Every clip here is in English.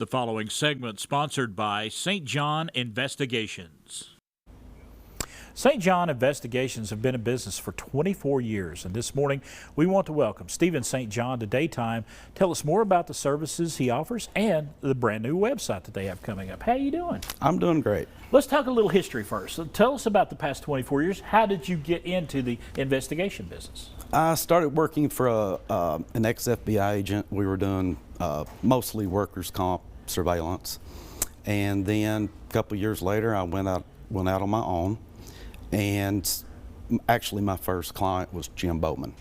The following segment sponsored by St. John Investigations. St. John Investigations have been in business for 24 years, and this morning we want to welcome Stephen St. John to Daytime. Tell us more about the services he offers and the brand new website that they have coming up. How are you doing? I'm doing great. Let's talk a little history first. So tell us about the past 24 years. How did you get into the investigation business? I started working for an ex-FBI agent. We were doing mostly workers' comp surveillance, and then a couple of years later I went out on my own, and actually my first client was Jim Bowman,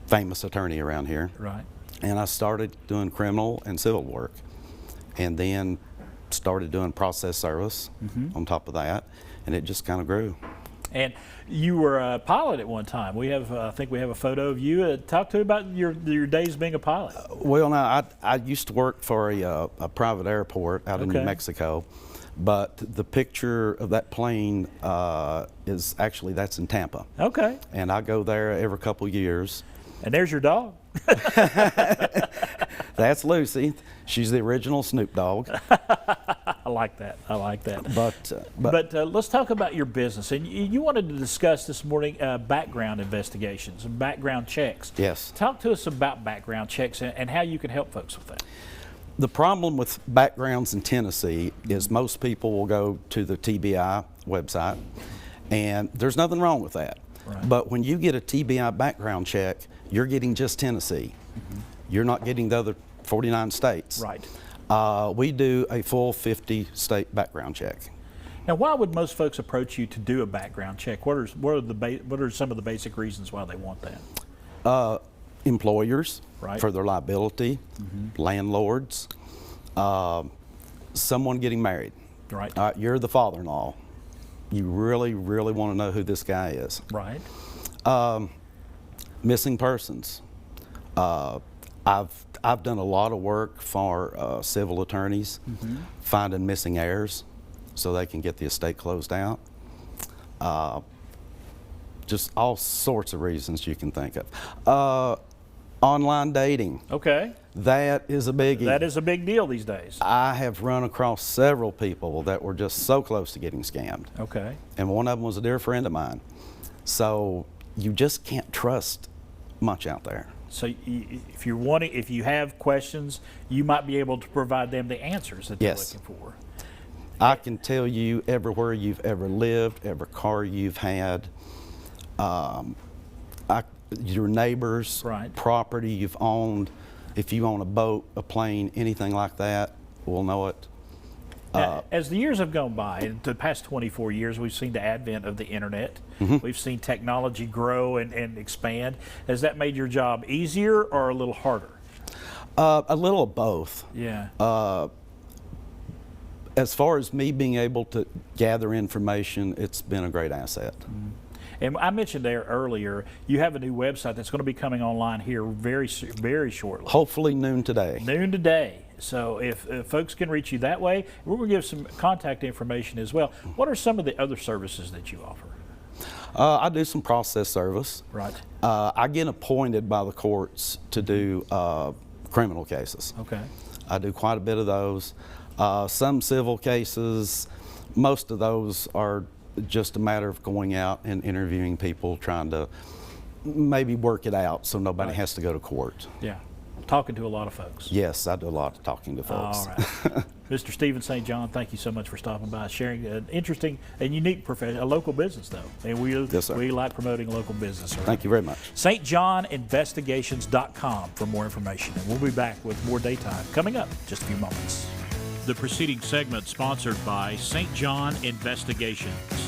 famous attorney around here. Right. And I started doing criminal and civil work, and then started doing process service on top of that, and it just kind of grew. And you were a pilot at one time. We have, I think we have a photo of you. Talk to me about your days being a pilot. Well, now, I used to work for a private airport out in New Mexico, but the picture of that plane is actually, that's in Tampa. Okay. And I go there every couple years. And there's your dog. That's Lucy. She's the original Snoop Dogg. I like that. I like that. But let's talk about your business. And you wanted to discuss this morning background investigations and background checks. Yes. Talk to us about background checks and how you can help folks with that. The problem with backgrounds in Tennessee is most people will go to the TBI website, and there's nothing wrong with that. Right. But when you get a TBI background check, you're getting just Tennessee. You're not getting the other 49 states. Right. We do a full 50 state background check. Now, why would most folks approach you to do a background check? What are some of the basic reasons why they want that? Employers, right, for their liability, landlords, someone getting married. Right. You're the father-in-law. You really, really want to know who this guy is. Right. Missing persons. I've done a lot of work for civil attorneys, finding missing heirs so they can get the estate closed out. Just all sorts of reasons you can think of. Online dating. Okay. That is a biggie. That is a big deal these days. I have run across several people that were just so close to getting scammed. Okay. And one of them was a dear friend of mine. So you just can't trust much out there. So if you have questions, you might be able to provide them the answers that they're looking for. I can tell you everywhere you've ever lived, every car you've had, your neighbors, right, property you've owned. If you own a boat, a plane, anything like that, we'll know it. Now, as the years have gone by, in the past 24 years, we've seen the advent of the internet. We've seen technology grow and expand. Has that made your job easier or a little harder? A little of both. Yeah. As far as me being able to gather information, it's been a great asset. And I mentioned there earlier, you have a new website that's going to be coming online here very shortly. Hopefully noon today. Noon today. So if folks can reach you that way, we're going to give some contact information as well. What are some of the other services that you offer? I do some process service. Right. I get appointed by the courts to do criminal cases. Okay. I do quite a bit of those. Some civil cases, most of those are just a matter of going out and interviewing people, trying to maybe work it out so nobody has to go to court. Yeah. Talking to a lot of folks. Yes, I do a lot of talking to folks. All right. Mr. Stephen St. John, thank you so much for stopping by, sharing an interesting and unique profession, a local business though. And we like promoting local business. Thank you very much. stjohninvestigations.com for more information. And we'll be back with more Daytime coming up in just a few moments. The preceding segment sponsored by St. John Investigations.